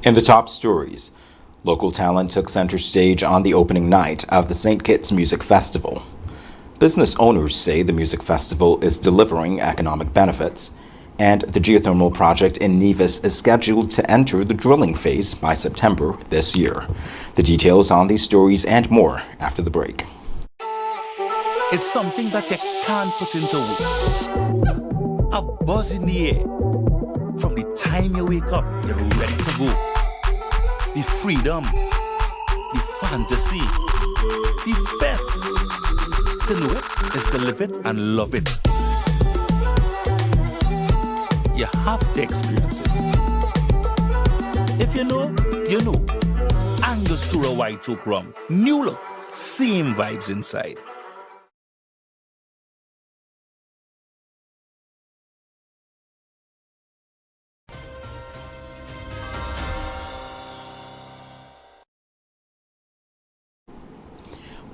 In the top stories, local talent took center stage on the opening night of the St. Kitts Music Festival. Business owners say the music festival is delivering economic benefits, and the geothermal project in Nevis is scheduled to enter the drilling phase by September this year. The details on these stories and more after the break. It's something that you can't put into words. A buzz in the air. From the time you wake up, you're ready to go. The freedom, the fantasy, the fete. To know it is to live it and love it. You have to experience it. If you know, you know. Angostura White Oak Rum. New look, same vibes inside.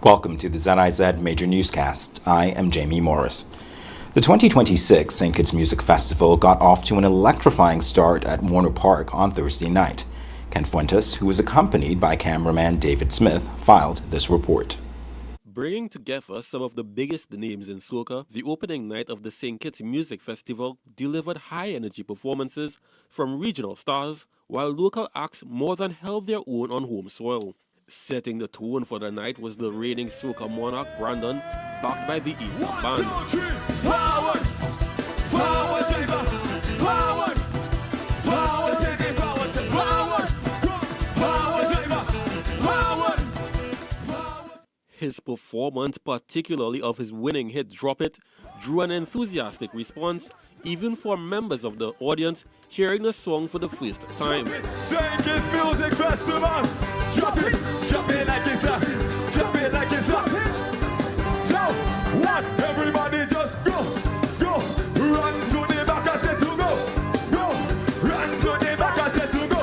Welcome to the ZIZ Major Newscast. I am Jamie Morris. The 2026 St. Kitts Music Festival got off to an electrifying start at Warner Park on Thursday night. Ken Fuentes, who was accompanied by cameraman David Smith, filed this report. Bringing together some of the biggest names in soca, the opening night of the St. Kitts Music Festival delivered high-energy performances from regional stars, while local acts more than held their own on home soil. Setting the tone for the night was the reigning soca monarch Brandon, backed by the East Band. 1, 2, 3, forward, forward, forward, forward, forward, forward. His performance, particularly of his winning hit Drop It, drew an enthusiastic response, even for members of the audience hearing the song for the first time. St. Kitts Music Festival. Drop it like it's up, drop it like it's up. So, what? Everybody just go, run to the back and say to go, run to the back and say to go.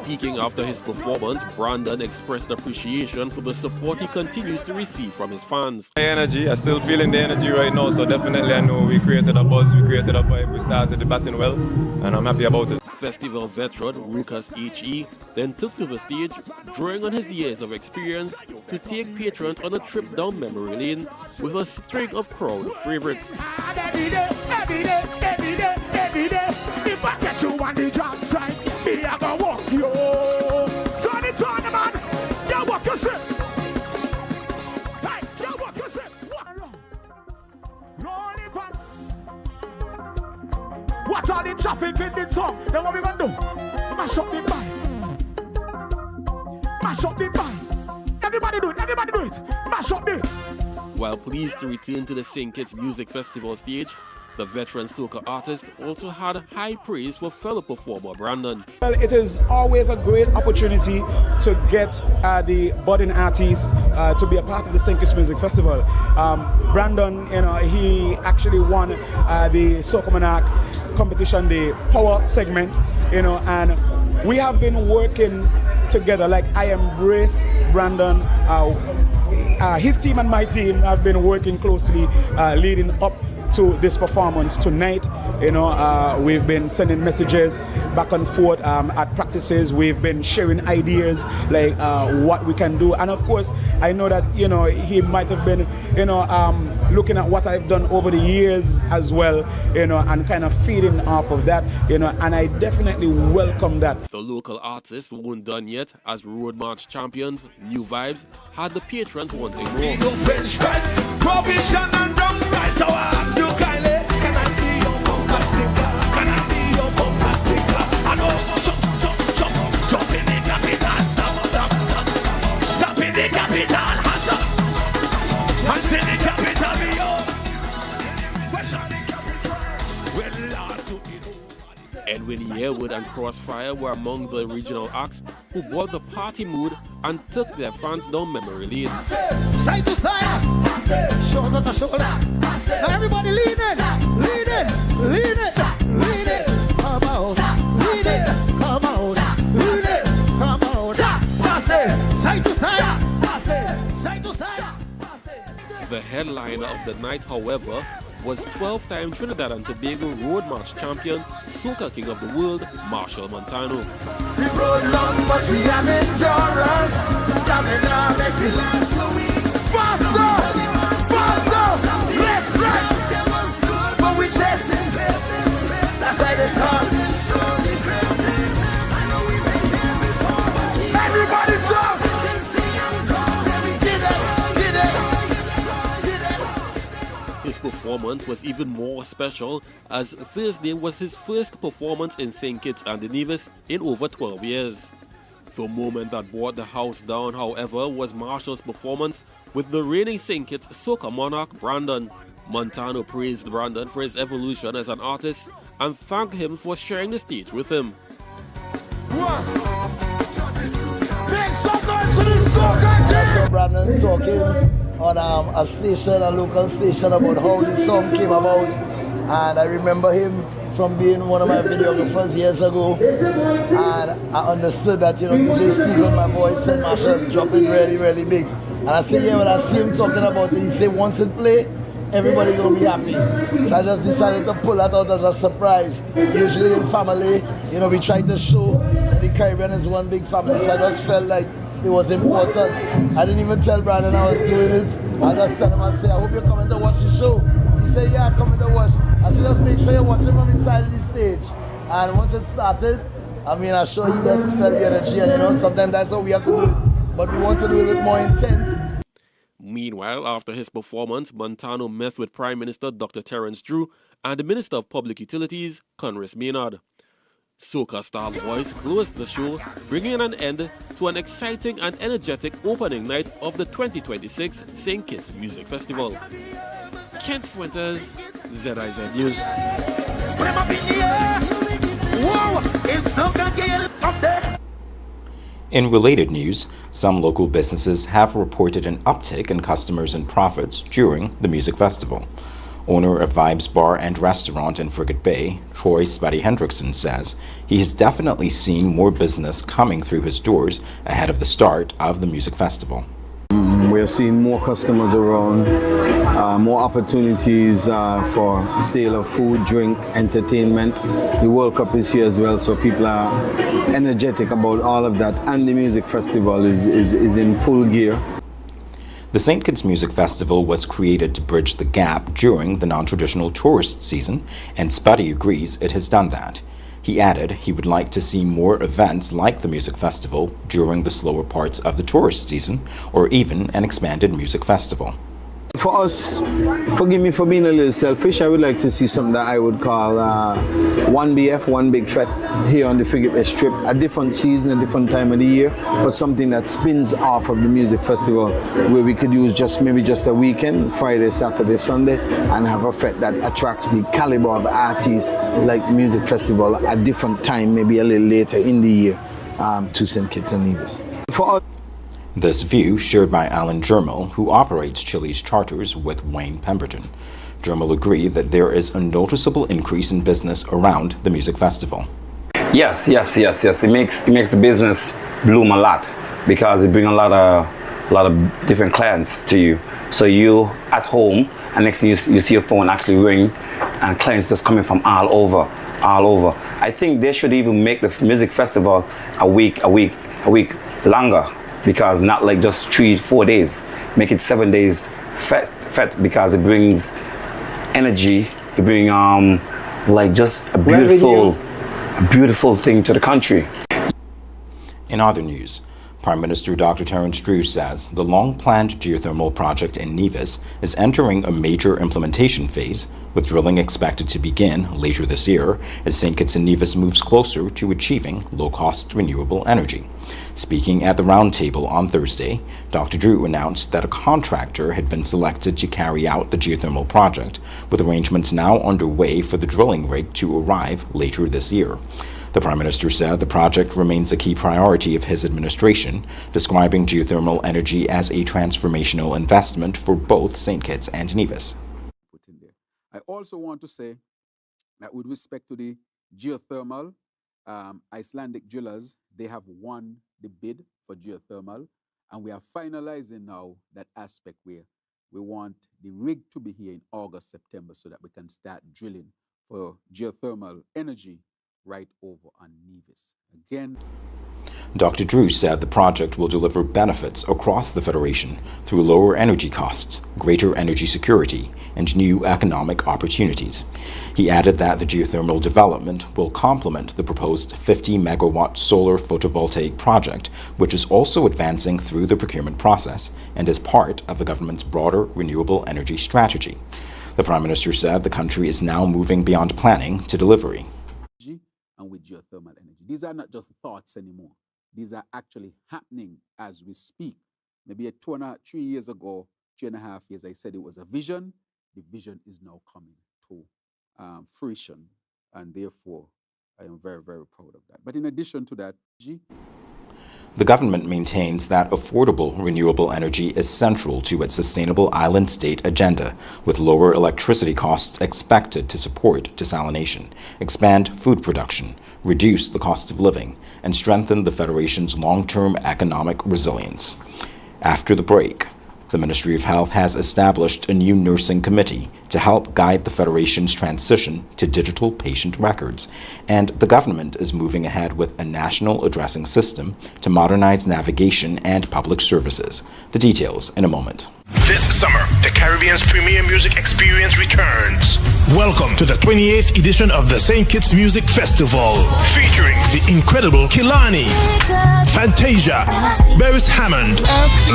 Speaking after his performance, Brandon expressed appreciation for the support he continues to receive from his fans. Energy, I'm still feeling the energy right now, so definitely I know we created a buzz, we created a vibe, we started the batting well, and I'm happy about it. Festival veteran Ruckus H.E. then took to the stage, drawing on his years of experience to take patrons on a trip down memory lane with a string of crowd favorites. Every day, if I get you on the job site, me I go walk you. Turn it, man. You walk yourself. Hey, you walk yourself. Roll it back. Watch all the traffic in the town. Then what we gonna do? Mash up the vibe. Mash up the vibe. Everybody do it. Everybody do it. Mash up the. While pleased to return to the St. Kitts Music Festival stage, the veteran soca artist also had high praise for fellow performer Brandon. Well, it is always a great opportunity to get the budding artists to be a part of the St. Kitts Music Festival. Brandon, he actually won the Soca Monarch competition, the power segment, and we have been working together. Like, I embraced Brandon. His team and my team have been working closely leading up to this performance tonight. We've been sending messages back and forth at practices. We've been sharing ideas like what we can do, and of course I know that he might have been looking at what I've done over the years as well, and kind of feeding off of that, and I definitely welcome that. The local artists weren't done yet, as Road March champions New Vibes had the patrons wanting more. No French fries, provision and brown rice. So I ask you kindly, can I be your bumper sticker? Can I be your bumper sticker? I know, jump in the capital, stop in the capital, hands in the capital, be yours. Where's the capital? Well, Lord, to Edwin Yearwood and Crossfire were among the regional acts who brought the party mood and took their fans down memory lane. Side to side, shoulder to shoulder. Now everybody lean in, lean in, lean in, lean in. Come on, lean in, come on, lean in, come on. Side to side, side to side. The headliner of the night, however, was 12-time Trinidad and Tobago Road March champion, Soca King of the World, Marshall Montano. We roll long, but we have endurance. Stamina make we last for weeks. Faster! Faster! Left, right! But we chasing greatness. That's why they call this show the greatest. I know we've been here before. Everybody jump! His performance was even more special as Thursday was his first performance in St. Kitts and Nevis in over 12 years. The moment that brought the house down, however, was Marshall's performance with the reigning St. Kitts soca monarch Brandon. Montano praised Brandon for his evolution as an artist and thanked him for sharing the stage with him. So Brandon talking on a station, a local station, about how the song came about, and I remember him from being one of my videographers years ago, and I understood that, you know, DJ Stephen, my boy, said Marshall dropping really, really big, and I said, yeah, when I see him talking about it, he said once it play, everybody gonna be happy. So I just decided to pull that out as a surprise. Usually in family, you know, we try to show that the Caribbean is one big family, so I just felt like it was important. I didn't even tell Brandon I was doing it. I just tell him, I say, I hope you're coming to watch the show. He said, yeah, I'm coming to watch. I said, just make sure you're watching from inside of the stage. And once it started, I mean, I'm sure you just felt the energy, and you know, sometimes that's how we have to do it. But we want to do it with more intent. Meanwhile, after his performance, Montano met with Prime Minister Dr. Terence Drew and the Minister of Public Utilities, Conris Maynard. Soca Star Voice closed the show, bringing an end to an exciting and energetic opening night of the 2026 St. Kitts Music Festival. Kent Fuentes, ZIZ News. In related news, some local businesses have reported an uptick in customers and profits during the music festival. Owner of Vibes Bar and Restaurant in Frigate Bay, Troy Spuddy Hendrickson, says he has definitely seen more business coming through his doors ahead of the start of the music festival. We're seeing more customers around, more opportunities for sale of food, drink, entertainment. The World Cup is here as well, so people are energetic about all of that, and the music festival is in full gear. The St. Kitts Music Festival was created to bridge the gap during the non-traditional tourist season, and Spuddy agrees it has done that. He added he would like to see more events like the music festival during the slower parts of the tourist season, or even an expanded music festival. For us, forgive me for being a little selfish, I would like to see something that I would call one BF, one big fete here on the Frigate Bay Strip, a different season, a different time of the year, but something that spins off of the music festival, where we could use maybe just a weekend, Friday, Saturday, Sunday, and have a fete that attracts the caliber of artists like the music festival at a different time, maybe a little later in the year, to St. Kitts and Nevis. For us, this view shared by Alan Jermel, who operates Chili's charters with Wayne Pemberton. Jermel agreed that there is a noticeable increase in business around the music festival. Yes. It makes the business bloom a lot because it brings a lot of different clients to you. So you at home, and next thing you see your phone actually ring, and clients just coming from all over. I think they should even make the music festival a week longer. Because not like just 3-4 days, make it 7 days fete because it brings energy, it brings like just a beautiful thing to the country. In other news, Prime Minister Dr. Terence Drew says the long-planned geothermal project in Nevis is entering a major implementation phase, with drilling expected to begin later this year as St. Kitts and Nevis moves closer to achieving low-cost renewable energy. Speaking at the roundtable on Thursday, Dr. Drew announced that a contractor had been selected to carry out the geothermal project, with arrangements now underway for the drilling rig to arrive later this year. The Prime Minister said the project remains a key priority of his administration, describing geothermal energy as a transformational investment for both St. Kitts and Nevis. I also want to say that with respect to the geothermal, Icelandic drillers, they have won the bid for geothermal, and we are finalizing now that aspect where We want the rig to be here in August, September, so that we can start drilling for geothermal energy right over on Nevis. Again, Dr. Drew said the project will deliver benefits across the Federation through lower energy costs, greater energy security, and new economic opportunities. He added that the geothermal development will complement the proposed 50-megawatt solar photovoltaic project, which is also advancing through the procurement process and is part of the government's broader renewable energy strategy. The Prime Minister said the country is now moving beyond planning to delivery. And with geothermal energy. These are not just thoughts anymore. These are actually happening as we speak. Maybe 3 years ago, 3.5 years, I said it was a vision. The vision is now coming to fruition, and therefore, I am very, very proud of that. But in addition to that, the government maintains that affordable renewable energy is central to its sustainable island state agenda, with lower electricity costs expected to support desalination, expand food production, reduce the cost of living, and strengthen the Federation's long-term economic resilience. After the break, the Ministry of Health has established a new nursing committee to help guide the Federation's transition to digital patient records, and the government is moving ahead with a national addressing system to modernize navigation and public services. The details in a moment. This summer, the Caribbean's premier music experience returns. Welcome to the 28th edition of the St. Kitts Music Festival, featuring the incredible Kilani, Fantasia, Beres Hammond,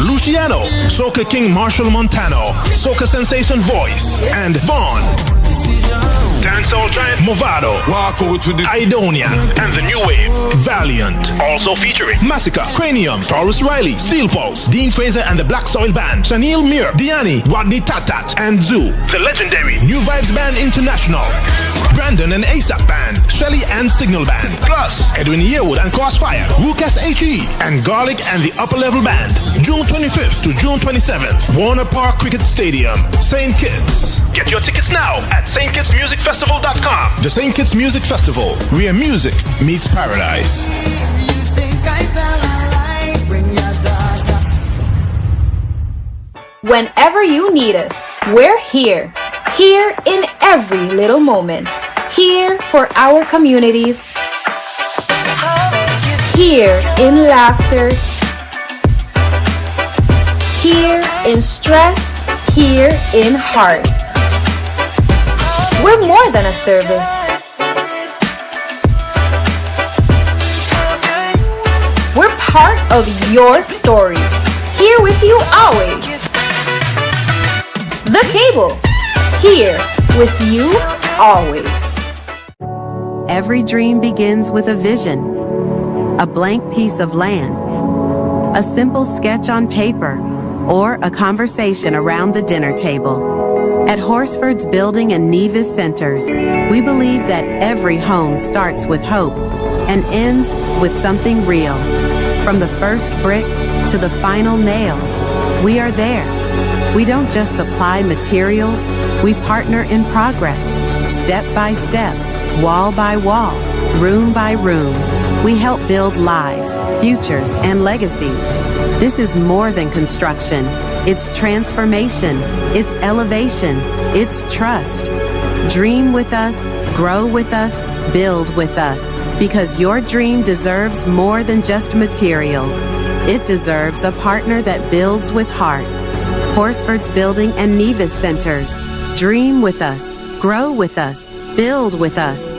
Luciano, Soca King Marshall Montano, Soca Sensation Voice, and Vaughn. Dancehall giant Movado, Idonia, and the new wave, Valiant. Also featuring Massacre, Cranium, Taurus Riley, Steel Pulse, Dean Fraser and the Black Soil Band, Shanil Mir, Diani, Rodney Tatat, and Zoo. The legendary New Vibes Band International, Brandon and ASAP Band, Shelly and Signal Band, plus Edwin Yearwood and Crossfire, Lucas H.E., and Garlic and the Upper Level Band. June 25th to June 27th, Warner Park Cricket Stadium, St. Kitts. Get your tickets now at stkittsmusicfestival.com. The St. Kitts Music Festival, where music meets paradise. Whenever you need us, we're here. Here in every little moment. Here for our communities. Here in laughter. Here in stress. Here in heart. We're more than a service. We're part of your story. Here with you always. The Cable. Here with you always. Every dream begins with a vision, a blank piece of land, a simple sketch on paper, or a conversation around the dinner table. At Horsford's Building and Nevis Centers, we believe that every home starts with hope and ends with something real. From the first brick to the final nail, we are there. We don't just supply materials, we partner in progress, step by step, wall by wall, room by room. We help build lives, futures, and legacies. This is more than construction. It's transformation. It's elevation. It's trust. Dream with us, grow with us, build with us, because your dream deserves more than just materials. It deserves a partner that builds with heart. Horsford's Building and Nevis Centers. Dream with us, grow with us, build with us.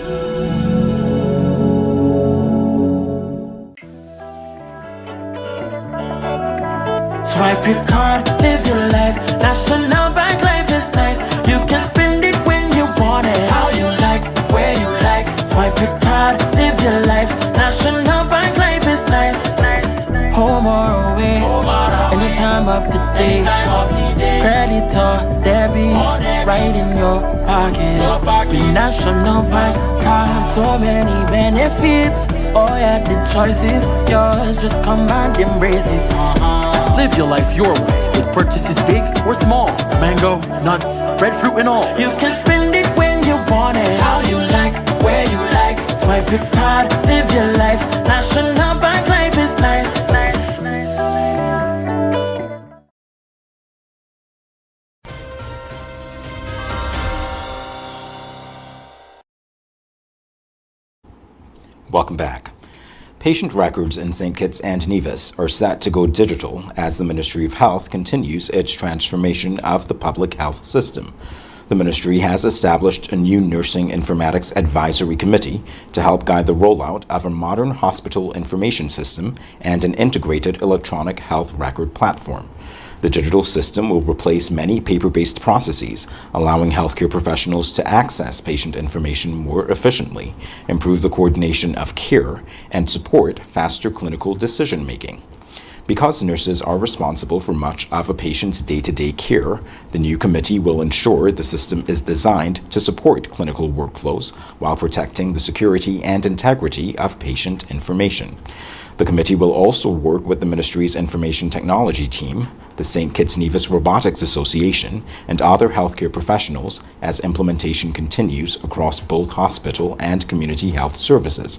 Swipe your card, live your life. National Bank life is nice. You can spend it when you want it, how you like, where you like. Swipe your card, live your life. National Bank life is nice. Home or away, any time of the day. Credit or debit, right in your pocket. The National Bank card, so many benefits. Oh yeah, the choice is yours. Just come and embrace it. Live your life your way with purchases big or small. Mango, nuts, breadfruit and all. You can spend it when you want it, how you like, where you like. Swipe your card, live your life. National Bank life is nice. Welcome back. Patient records in St. Kitts and Nevis are set to go digital as the Ministry of Health continues its transformation of the public health system. The ministry has established a new Nursing Informatics Advisory Committee to help guide the rollout of a modern hospital information system and an integrated electronic health record platform. The digital system will replace many paper-based processes, allowing healthcare professionals to access patient information more efficiently, improve the coordination of care, and support faster clinical decision-making. Because nurses are responsible for much of a patient's day-to-day care, the new committee will ensure the system is designed to support clinical workflows while protecting the security and integrity of patient information. The committee will also work with the ministry's information technology team, the St. Kitts Nevis Robotics Association, and other healthcare professionals as implementation continues across both hospital and community health services.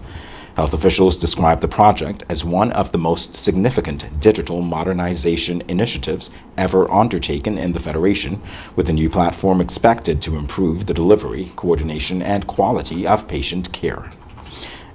Health officials describe the project as one of the most significant digital modernization initiatives ever undertaken in the Federation, with the new platform expected to improve the delivery, coordination, and quality of patient care.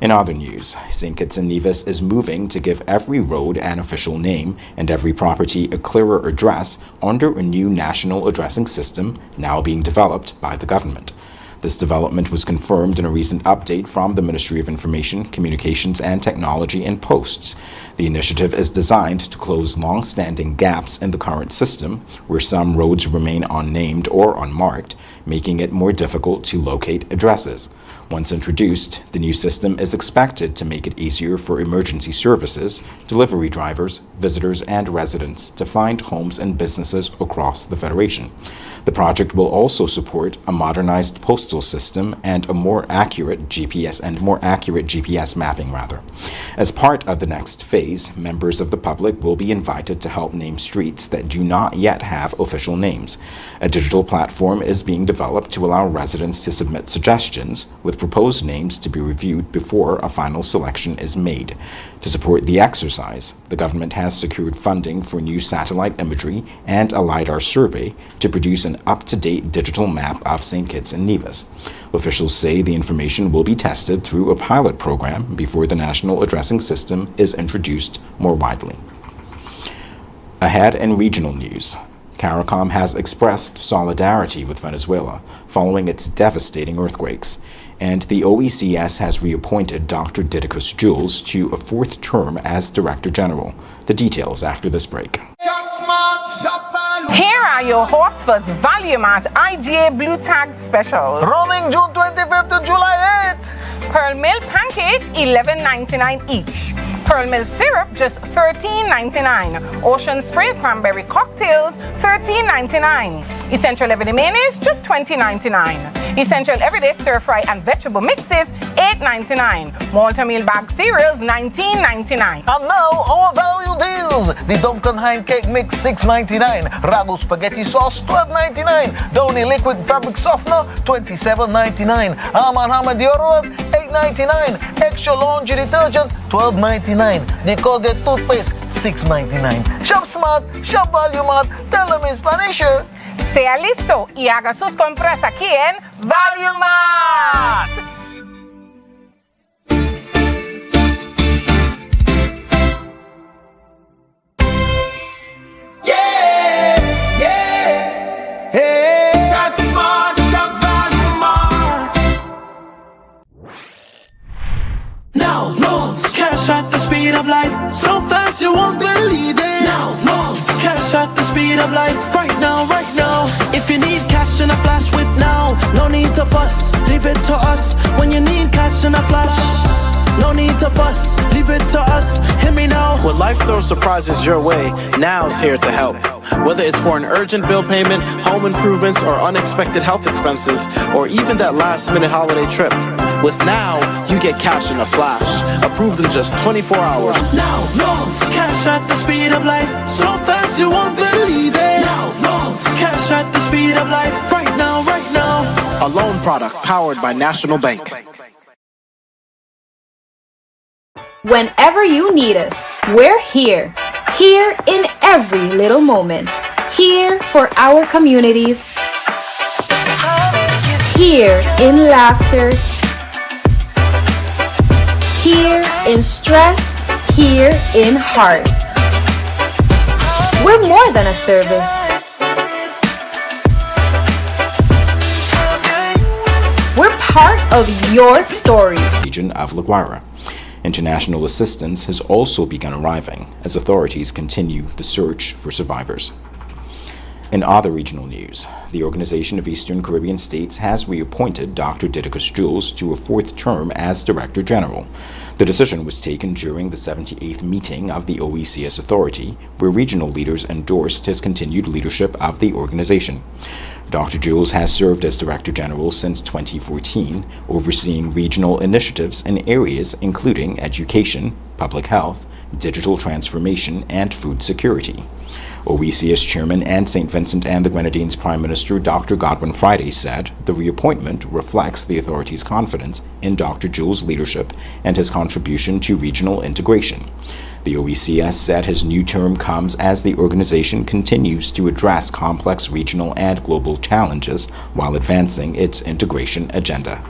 In other news, St. Kitts and Nevis is moving to give every road an official name and every property a clearer address under a new national addressing system now being developed by the government. This development was confirmed in a recent update from the Ministry of Information, Communications and Technology and Posts. The initiative is designed to close long-standing gaps in the current system, where some roads remain unnamed or unmarked, making it more difficult to locate addresses. Once introduced, the new system is expected to make it easier for emergency services, delivery drivers, visitors, and residents to find homes and businesses across the Federation. The project will also support a modernized postal system and a more accurate GPS mapping. As part of the next phase, members of the public will be invited to help name streets that do not yet have official names. A digital platform is being developed to allow residents to submit suggestions, with proposed names to be reviewed before a final selection is made. To support the exercise, the government has secured funding for new satellite imagery and a LiDAR survey to produce an up-to-date digital map of St. Kitts and Nevis. Officials say the information will be tested through a pilot program before the national addressing system is introduced more widely. Ahead in regional news, CARICOM has expressed solidarity with Venezuela following its devastating earthquakes, and the OECS has reappointed Dr. Didicus Jules to a fourth term as Director General. The details after this break. Here are your hosts for Valuemat IGA Blue Tag Special. Running June 25th to July 8th. Pearl Milk Pancake, $11.99 each. Pearl Milk Syrup, just $13.99. Ocean Spray Cranberry Cocktails, $13.99. Essential Everyday Mayonnaise, just $20.99. Essential Everyday Stir Fry and Vegetable Mixes, $8.99. Malta Meal Bag Cereals, $19.99. And now, our value deals. The Duncan Hine Cake Mix, $6.99. Ragu Spaghetti Sauce, $12.99. Downy Liquid Fabric Softener, $27.99. Hamad Deodorant, $8.99. Extra Laundry Detergent, $12.99. The Colgate Toothpaste, $6.99. Shop Smart, Shop Value Mart. Tell them in Spanish. Sea listo y haga sus compras aquí en Value Mart. Now loans, cash at the speed of life, so fast you won't believe it. Now loans, cash at the speed of life, right now, right now. If you need cash in a flash with now, no need to fuss, leave it to us. When you need cash in a flash, no need to fuss, leave it to us. Hear me now. When life throws surprises your way, now's here to help. Whether it's for an urgent bill payment, home improvements, or unexpected health expenses, or even that last-minute holiday trip. With Now, you get cash in a flash, approved in just 24 hours. Now loans, cash at the speed of life, so fast you won't believe it. Now loans, cash at the speed of life, right now, right now. A loan product powered by National Bank. Whenever you need us, we're here. Here in every little moment. Here for our communities. Here in laughter. here in stress, here in heart. We're more than a service. We're part of your story. Region of La Guaira. International assistance has also begun arriving as authorities continue the search for survivors. In other regional news, the Organization of Eastern Caribbean States has reappointed Dr. Didicus Jules to a fourth term as Director General. The decision was taken during the 78th meeting of the OECS Authority, where regional leaders endorsed his continued leadership of the organization. Dr. Jules has served as Director General since 2014, overseeing regional initiatives in areas including education, public health, digital transformation, and food security. OECS Chairman and St. Vincent and the Grenadines Prime Minister Dr. Godwin Friday said the reappointment reflects the authority's confidence in Dr. Jules' leadership and his contribution to regional integration. The OECS said his new term comes as the organization continues to address complex regional and global challenges while advancing its integration agenda.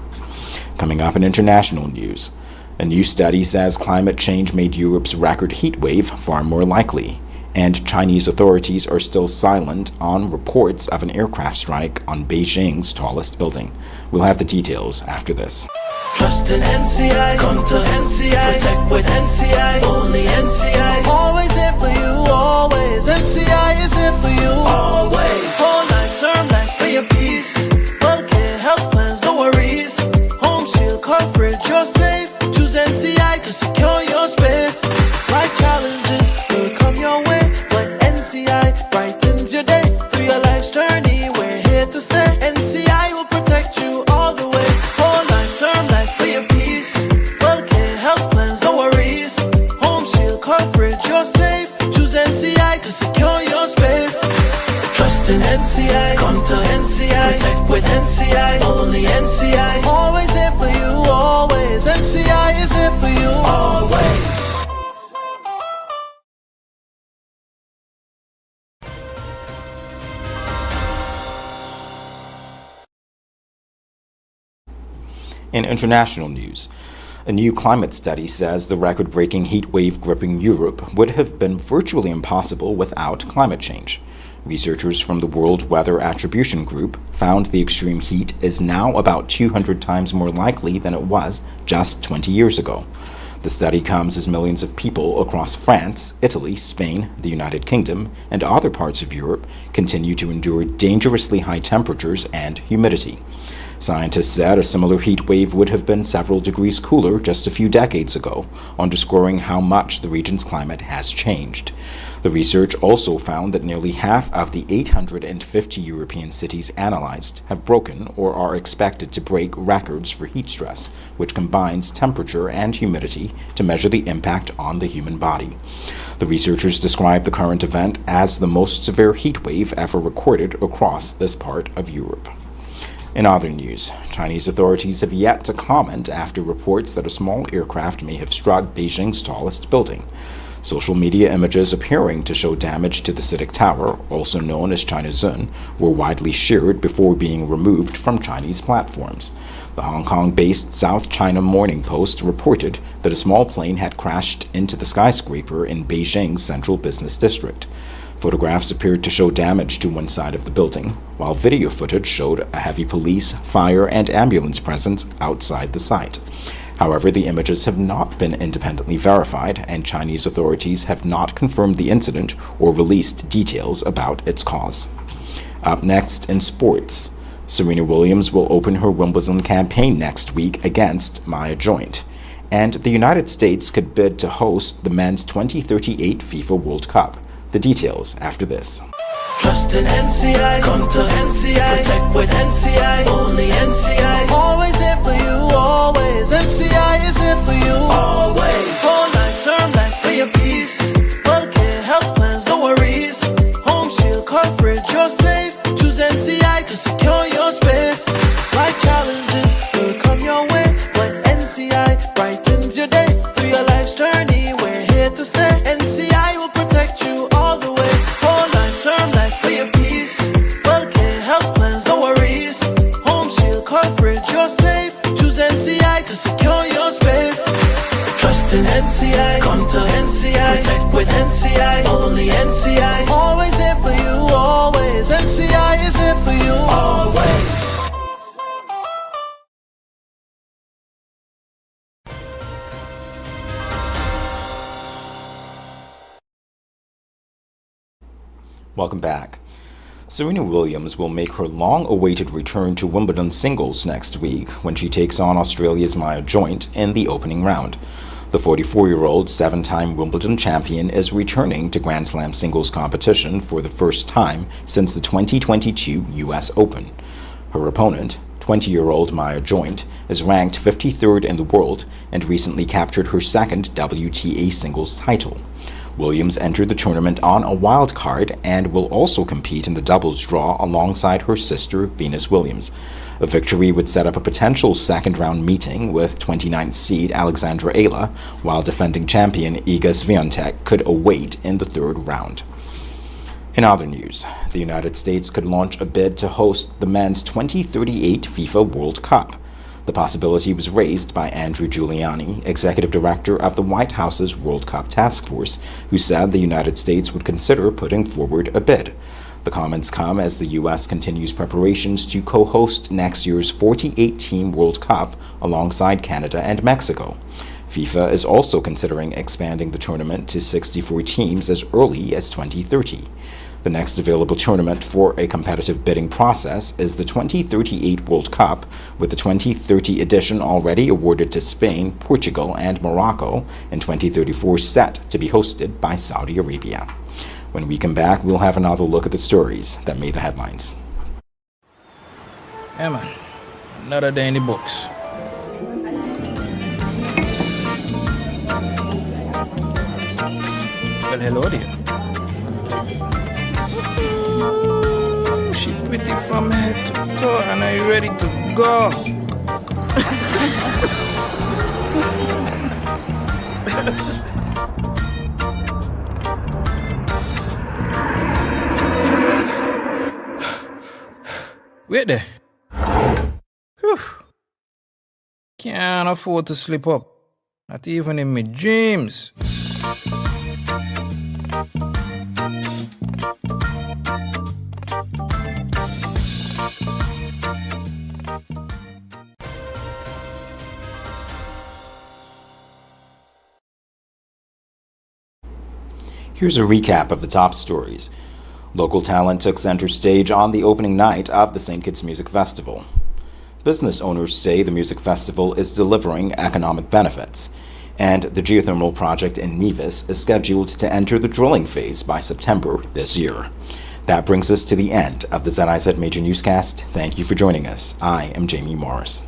Coming up in international news, a new study says climate change made Europe's record heat wave far more likely, and Chinese authorities are still silent on reports of an aircraft strike on Beijing's tallest building. We'll have the details after this. Trust in NCI, come to NCI, protect with NCI, only NCI. Always here for you, always. NCI is here for you, always. Whole life, term life for your peace. Healthcare, health plans, no worries. Home shield coverage, you're safe. Choose NCI to secure your space. Life challenges will come your way, but NCI brightens your day. Through your life's journey, we're here to stay. NCI will protect you all the way. Whole life, term life for your peace. Healthcare, health plans, no worries. Home shield coverage, you're safe. Choose NCI to secure your space. Trust in NCI, come to NCI, protect with NCI, only NCI. Always here for you, always. NCI is here for you, always. In international news, a new climate study says the record-breaking heat wave gripping Europe would have been virtually impossible without climate change. Researchers from the World Weather Attribution Group found the extreme heat is now about 200 times more likely than it was just 20 years ago. The study comes as millions of people across France, Italy, Spain, the United Kingdom, and other parts of Europe continue to endure dangerously high temperatures and humidity. Scientists said a similar heat wave would have been several degrees cooler just a few decades ago, underscoring how much the region's climate has changed. The research also found that nearly half of the 850 European cities analyzed have broken or are expected to break records for heat stress, which combines temperature and humidity to measure the impact on the human body. The researchers described the current event as the most severe heat wave ever recorded across this part of Europe. In other news, Chinese authorities have yet to comment after reports that a small aircraft may have struck Beijing's tallest building. Social media images appearing to show damage to the CITIC Tower, also known as China Zun, were widely shared before being removed from Chinese platforms. The Hong Kong-based South China Morning Post reported that a small plane had crashed into the skyscraper in Beijing's central business district. Photographs appeared to show damage to one side of the building, while video footage showed a heavy police, fire, and ambulance presence outside the site. However, the images have not been independently verified, and Chinese authorities have not confirmed the incident or released details about its cause. Up next in sports, Serena Williams will open her Wimbledon campaign next week against Maya Joint, and the United States could bid to host the men's 2038 FIFA World Cup. The details after this. Trust in NCI, come to NCI, protect with NCI, only NCI. Always here for you, always. NCI is here for you, always. Whole life, term life for your peace. Healthcare, health plans, no worries. Home shield coverage, you're safe. Choose NCI to secure your space. Life challenges will come your way, but NCI brightens your day. Through your life's journey, we're here to stay. NCI will protect you all the way. Whole life, term life for your peace. Healthcare, health plans, no worries. Home shield coverage, you're safe. Choose NCI to secure your space. NCI. Protect with NCI. Only NCI. Always here for you, always. NCI is here for you, always. Welcome back. Serena Williams will make her long-awaited return to Wimbledon singles next week when she takes on Australia's Maya Joint in the opening round. The 44-year-old seven-time Wimbledon champion is returning to Grand Slam singles competition for the first time since the 2022 U.S. Open. Her opponent, 20-year-old Maya Joint, is ranked 53rd in the world and recently captured her second WTA singles title. Williams entered the tournament on a wild card and will also compete in the doubles draw alongside her sister Venus Williams. A victory would set up a potential second-round meeting with 29th seed Alexandra Ayla, while defending champion Iga Swiatek could await in the third round. In other news, the United States could launch a bid to host the men's 2038 FIFA World Cup. The possibility was raised by Andrew Giuliani, executive director of the White House's World Cup Task Force, who said the United States would consider putting forward a bid. The comments come as the U.S. continues preparations to co-host next year's 48-team World Cup alongside Canada and Mexico. FIFA is also considering expanding the tournament to 64 teams as early as 2030. The next available tournament for a competitive bidding process is the 2038 World Cup, with the 2030 edition already awarded to Spain, Portugal, and Morocco, and 2034 set to be hosted by Saudi Arabia. When we come back, we'll have another look at the stories that made the headlines. Yeah, man. Another day in the books. Well, hello there. She pretty from head to toe, and are you ready to go? Wait there. Whew. Can't afford to slip up, not even in my dreams. Here's a recap of the top stories. Local talent took center stage on the opening night of the St. Kitts Music Festival. Business owners say the music festival is delivering economic benefits, and the geothermal project in Nevis is scheduled to enter the drilling phase by September this year. That brings us to the end of the ZIZ Major Newscast. Thank you for joining us. I am Jamie Morris.